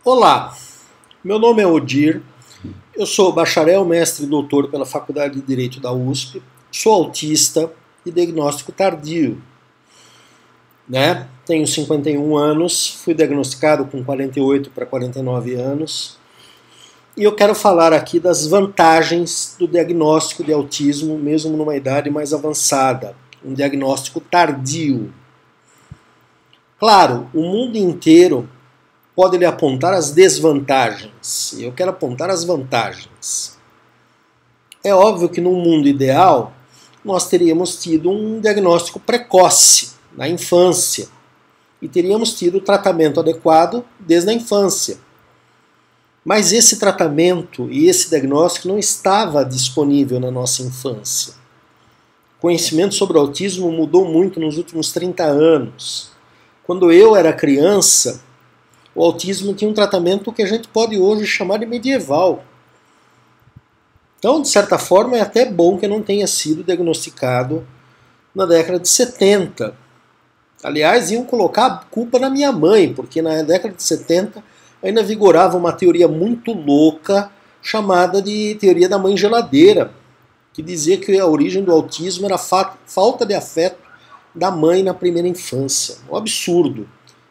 Olá, meu nome é Odir, eu sou bacharel, mestre e doutor pela Faculdade de Direito da USP, sou autista e diagnóstico tardio. Tenho 51 anos, fui diagnosticado com 48 para 49 anos e eu quero falar aqui das vantagens do diagnóstico de autismo, mesmo numa idade mais avançada, um diagnóstico tardio. Claro, o mundo inteiro pode lhe apontar as desvantagens, e eu quero apontar as vantagens. É óbvio que num mundo ideal, nós teríamos tido um diagnóstico precoce na infância, e teríamos tido o tratamento adequado desde a infância. Mas esse tratamento e esse diagnóstico não estava disponível na nossa infância. O conhecimento sobre o autismo mudou muito nos últimos 30 anos. Quando eu era criança, o autismo tinha um tratamento que a gente pode hoje chamar de medieval. Então, de certa forma, é até bom que não tenha sido diagnosticado na década de 70. Aliás, iam colocar a culpa na minha mãe, porque na década de 70 ainda vigorava uma teoria muito louca chamada de teoria da mãe geladeira, que dizia que a origem do autismo era falta de afeto da mãe na primeira infância. Um absurdo.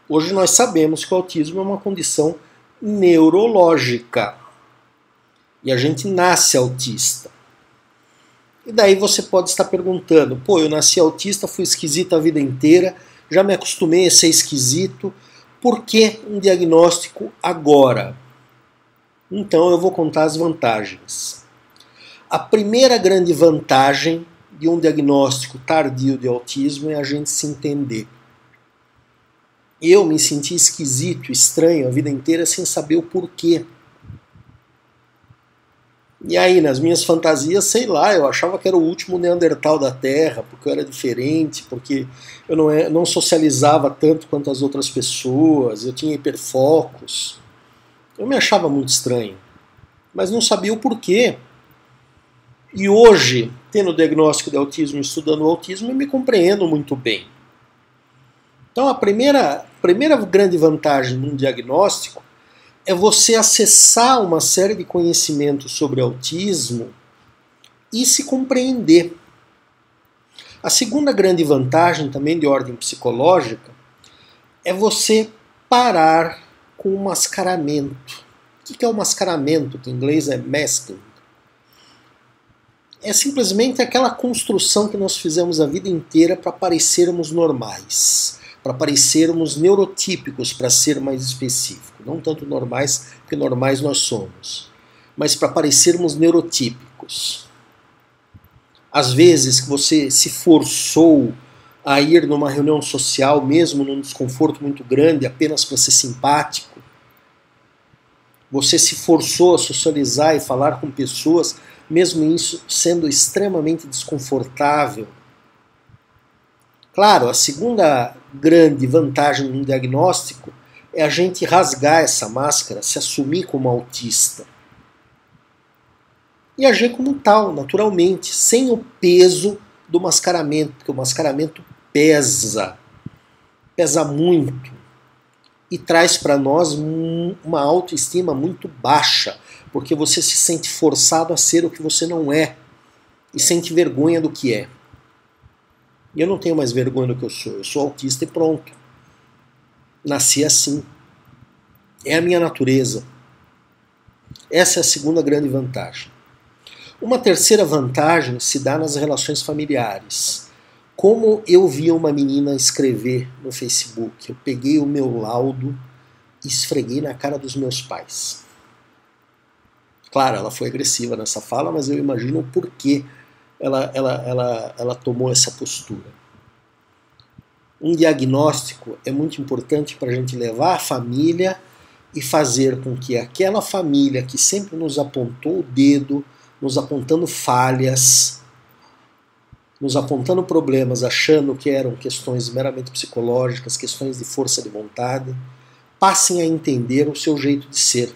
Hoje nós sabemos que o autismo é uma condição neurológica. E a gente nasce autista. E daí você pode estar perguntando, pô, eu nasci autista, fui esquisito a vida inteira, já me acostumei a ser esquisito, por que um diagnóstico agora? Então eu vou contar as vantagens. A primeira grande vantagem de um diagnóstico tardio de autismo é a gente se entender. Eu me senti esquisito, estranho a vida inteira sem saber o porquê. E aí, nas minhas fantasias, sei lá, eu achava que era o último Neandertal da Terra, porque eu era diferente, porque eu não socializava tanto quanto as outras pessoas, eu tinha hiperfocos. Eu me achava muito estranho, mas não sabia o porquê. E hoje, tendo o diagnóstico de autismo e estudando o autismo, eu me compreendo muito bem. Então a primeira grande vantagem num diagnóstico é você acessar uma série de conhecimentos sobre autismo e se compreender. A segunda grande vantagem, também de ordem psicológica, é você parar com o mascaramento. O que é o mascaramento? Que em inglês é masking. É simplesmente aquela construção que nós fizemos a vida inteira para parecermos normais, para parecermos neurotípicos, para ser mais específico. Não tanto normais, porque normais nós somos, mas para parecermos neurotípicos. Às vezes que você se forçou a ir numa reunião social, mesmo num desconforto muito grande, apenas para ser simpático. Você se forçou a socializar e falar com pessoas, mesmo isso sendo extremamente desconfortável. Claro, a segunda grande vantagem no diagnóstico é a gente rasgar essa máscara, se assumir como autista. E agir como tal, naturalmente, sem o peso do mascaramento, porque o mascaramento pesa muito e traz para nós uma autoestima muito baixa, porque você se sente forçado a ser o que você não é e sente vergonha do que é. E eu não tenho mais vergonha do que eu sou autista e pronto. Nasci assim. É a minha natureza. Essa é a segunda grande vantagem. Uma terceira vantagem se dá nas relações familiares. Como eu via uma menina escrever no Facebook, eu peguei o meu laudo e esfreguei na cara dos meus pais. Claro, ela foi agressiva nessa fala, mas eu imagino o porquê ela tomou essa postura. Um diagnóstico é muito importante para a gente levar a família e fazer com que aquela família que sempre nos apontou o dedo, nos apontando falhas, nos apontando problemas, achando que eram questões meramente psicológicas, questões de força de vontade, passem a entender o seu jeito de ser.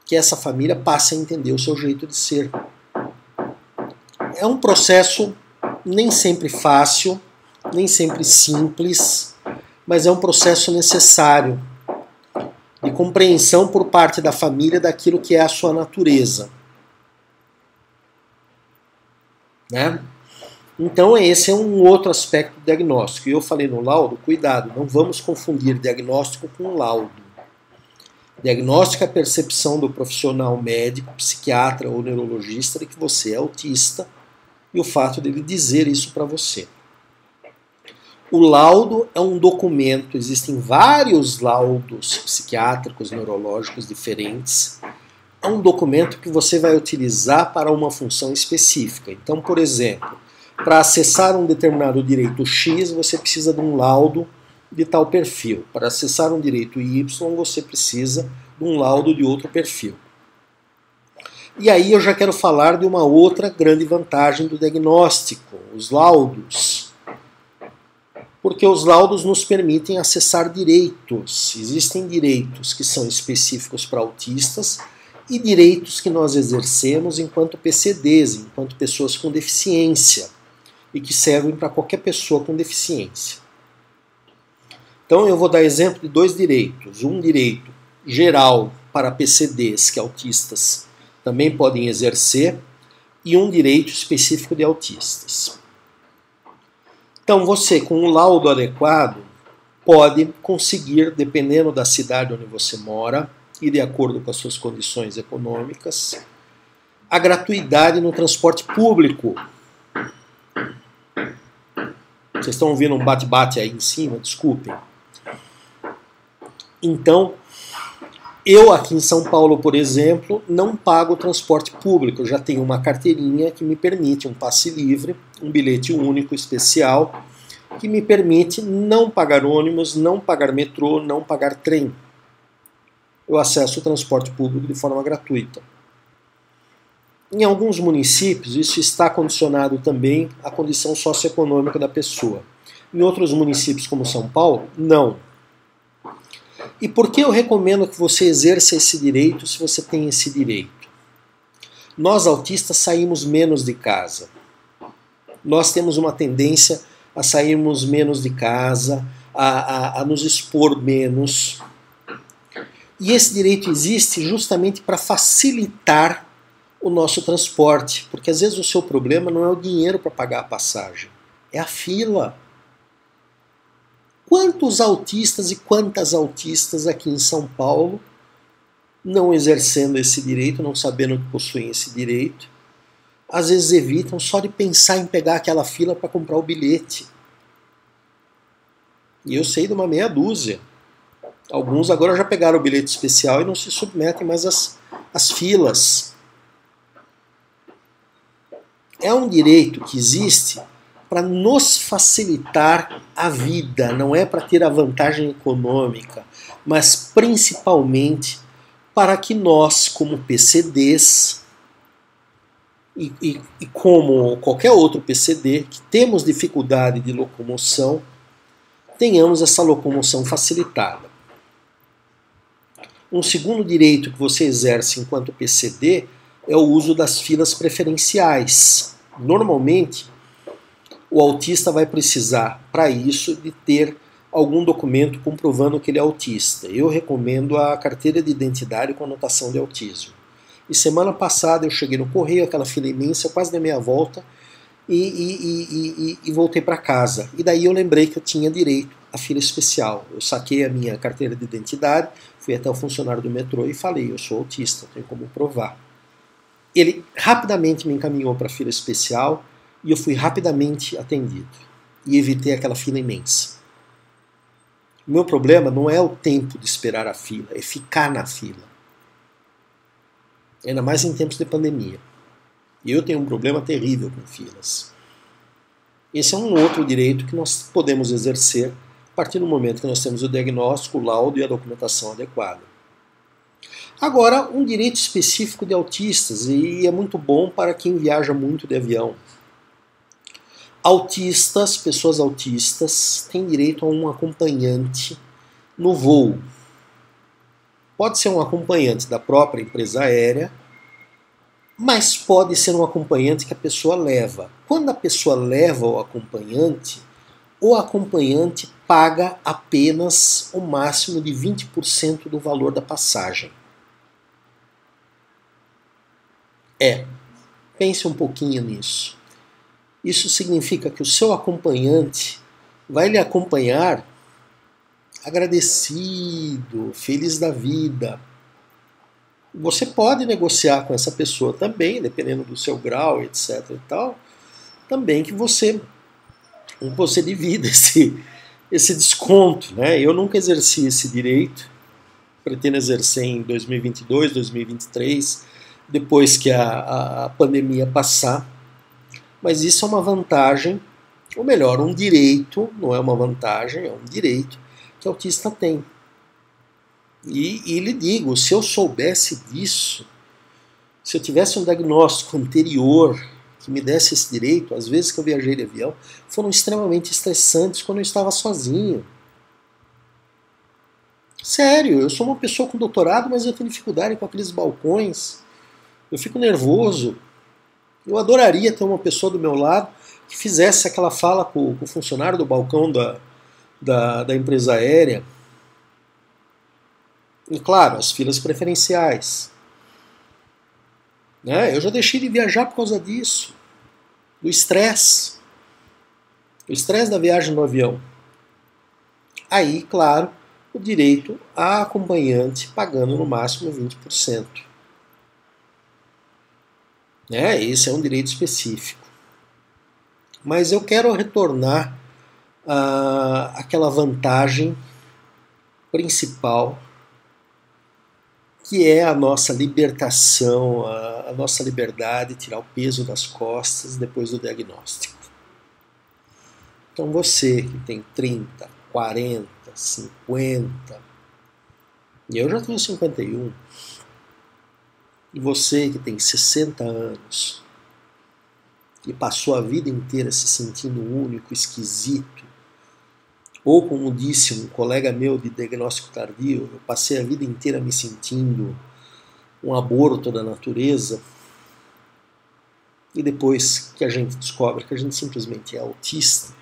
Que essa família passe a entender o seu jeito de ser. É um processo nem sempre fácil, nem sempre simples, mas é um processo necessário. de compreensão por parte da família daquilo que é a sua natureza. Né? Então esse é um outro aspecto do diagnóstico. E eu falei no laudo, cuidado, não vamos confundir diagnóstico com laudo. Diagnóstico é a percepção do profissional médico, psiquiatra ou neurologista de que você é autista e o fato dele dizer isso para você. O laudo é um documento, existem vários laudos psiquiátricos, neurológicos diferentes. É um documento que você vai utilizar para uma função específica. Então, por exemplo, para acessar um determinado direito X, você precisa de um laudo de tal perfil. Para acessar um direito Y, você precisa de um laudo de outro perfil. E aí eu já quero falar de uma outra grande vantagem do diagnóstico, os laudos. Porque os laudos nos permitem acessar direitos. Existem direitos que são específicos para autistas e direitos que nós exercemos enquanto PCDs, enquanto pessoas com deficiência, e que servem para qualquer pessoa com deficiência. Então eu vou dar exemplo de dois direitos. Um direito geral para PCDs, que autistas também podem exercer, e um direito específico de autistas. Então você, com um laudo adequado, pode conseguir, dependendo da cidade onde você mora e de acordo com as suas condições econômicas, a gratuidade no transporte público. Vocês estão ouvindo um bate-bate aí em cima? Desculpem. Então, eu aqui em São Paulo, por exemplo, não pago transporte público. Eu já tenho uma carteirinha que me permite um passe livre, um bilhete único especial, que me permite não pagar ônibus, não pagar metrô, não pagar trem. Eu acesso o transporte público de forma gratuita. Em alguns municípios, isso está condicionado também à condição socioeconômica da pessoa. Em outros municípios, como São Paulo, não. E por que eu recomendo que você exerça esse direito se você tem esse direito? Nós autistas saímos menos de casa. Nós temos uma tendência a sairmos menos de casa, a nos expor menos. E esse direito existe justamente para facilitar o nosso transporte, porque às vezes o seu problema não é o dinheiro para pagar a passagem, é a fila. Quantos autistas e quantas autistas aqui em São Paulo, não exercendo esse direito, não sabendo que possuem esse direito, às vezes evitam só de pensar em pegar aquela fila para comprar o bilhete. E eu sei de uma meia dúzia. Alguns agora já pegaram o bilhete especial e não se submetem mais às filas. É um direito que existe para nos facilitar a vida, não é para ter a vantagem econômica, mas principalmente para que nós, como PCDs, e como qualquer outro PCD, que temos dificuldade de locomoção, tenhamos essa locomoção facilitada. Um segundo direito que você exerce enquanto PCD é o uso das filas preferenciais. Normalmente, o autista vai precisar, para isso, de ter algum documento comprovando que ele é autista. Eu recomendo a carteira de identidade com anotação de autismo. E semana passada eu cheguei no correio, aquela fila imensa, quase dei meia volta, e voltei para casa. E daí eu lembrei que eu tinha direito à fila especial. Eu saquei a minha carteira de identidade, fui até o funcionário do metrô e falei, eu sou autista, tenho como provar. Ele rapidamente me encaminhou para a fila especial e eu fui rapidamente atendido. E evitei aquela fila imensa. O meu problema não é o tempo de esperar a fila, é ficar na fila. Ainda mais em tempos de pandemia. E eu tenho um problema terrível com filas. Esse é um outro direito que nós podemos exercer a partir do momento que nós temos o diagnóstico, o laudo e a documentação adequada. Agora, um direito específico de autistas, e é muito bom para quem viaja muito de avião. Autistas, pessoas autistas, têm direito a um acompanhante no voo. Pode ser um acompanhante da própria empresa aérea, mas pode ser um acompanhante que a pessoa leva. Quando a pessoa leva o acompanhante paga apenas o máximo de 20% do valor da passagem. Pense um pouquinho nisso. Isso significa que o seu acompanhante vai lhe acompanhar agradecido, feliz da vida. Você pode negociar com essa pessoa também, dependendo do seu grau, etc. e tal, também que você divida esse desconto, né? Eu nunca exerci esse direito, pretendo exercer em 2022, 2023, depois que a pandemia passar, mas isso é uma vantagem, ou melhor, um direito, não é uma vantagem, é um direito que o autista tem. E lhe digo, se eu soubesse disso, se eu tivesse um diagnóstico anterior que me desse esse direito, às vezes que eu viajei de avião, foram extremamente estressantes quando eu estava sozinho. Sério, eu sou uma pessoa com doutorado, mas eu tenho dificuldade com aqueles balcões. Eu fico nervoso. Eu adoraria ter uma pessoa do meu lado que fizesse aquela fala com o funcionário do balcão da empresa aérea. E claro, as filas preferenciais. Né? Eu já deixei de viajar por causa disso. Do estresse. O estresse da viagem no avião. Aí, claro, o direito a acompanhante pagando no máximo 20%. Né? Esse é um direito específico. Mas eu quero retornar àquela vantagem principal, que é a nossa libertação, a nossa liberdade, tirar o peso das costas depois do diagnóstico. Então você que tem 30, 40, 50, e eu já tenho 51, e você que tem 60 anos, e passou a vida inteira se sentindo único, esquisito, ou como disse um colega meu de diagnóstico tardio, eu passei a vida inteira me sentindo um aborto da natureza, e depois que a gente descobre que a gente simplesmente é autista,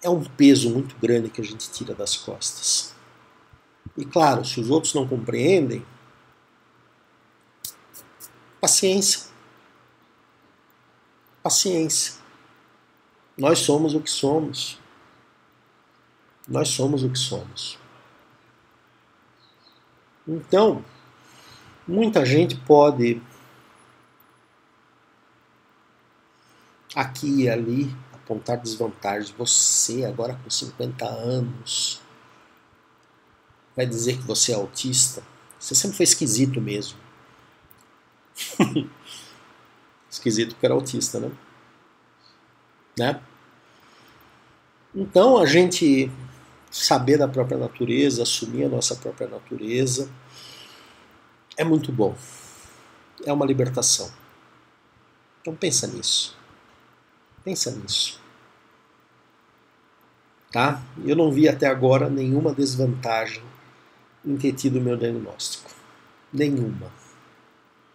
é um peso muito grande que a gente tira das costas. E claro, se os outros não compreendem, paciência. Paciência. Nós somos o que somos. Nós somos o que somos. Então, muita gente pode aqui e ali apontar desvantagens. Você, agora com 50 anos, vai dizer que você é autista? Você sempre foi esquisito mesmo. Esquisito porque era autista, né? Então, a gente saber da própria natureza, assumir a nossa própria natureza, é muito bom. É uma libertação. Então pensa nisso. Pensa nisso. Tá? Eu não vi até agora nenhuma desvantagem em ter tido o meu diagnóstico. Nenhuma.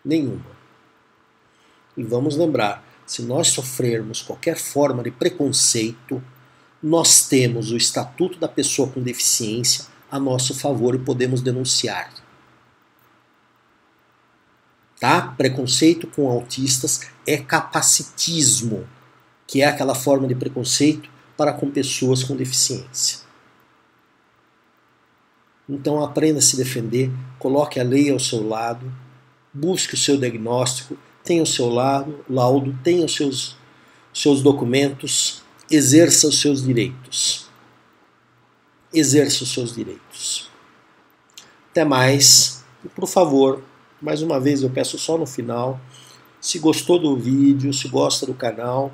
Nenhuma. E vamos lembrar, se nós sofrermos qualquer forma de preconceito, nós temos o Estatuto da Pessoa com Deficiência a nosso favor e podemos denunciar. Tá? Preconceito com autistas é capacitismo, que é aquela forma de preconceito para com pessoas com deficiência. Então aprenda a se defender, coloque a lei ao seu lado, busque o seu diagnóstico, tenha o seu laudo, tenha os seus documentos, exerça os seus direitos. Exerça os seus direitos. Até mais. E, por favor, mais uma vez eu peço só no final, se gostou do vídeo, se gosta do canal,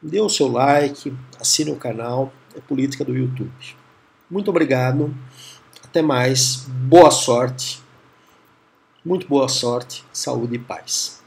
dê o seu like, assine o canal, é Política do YouTube. Muito obrigado, até mais, boa sorte, muito boa sorte, saúde e paz.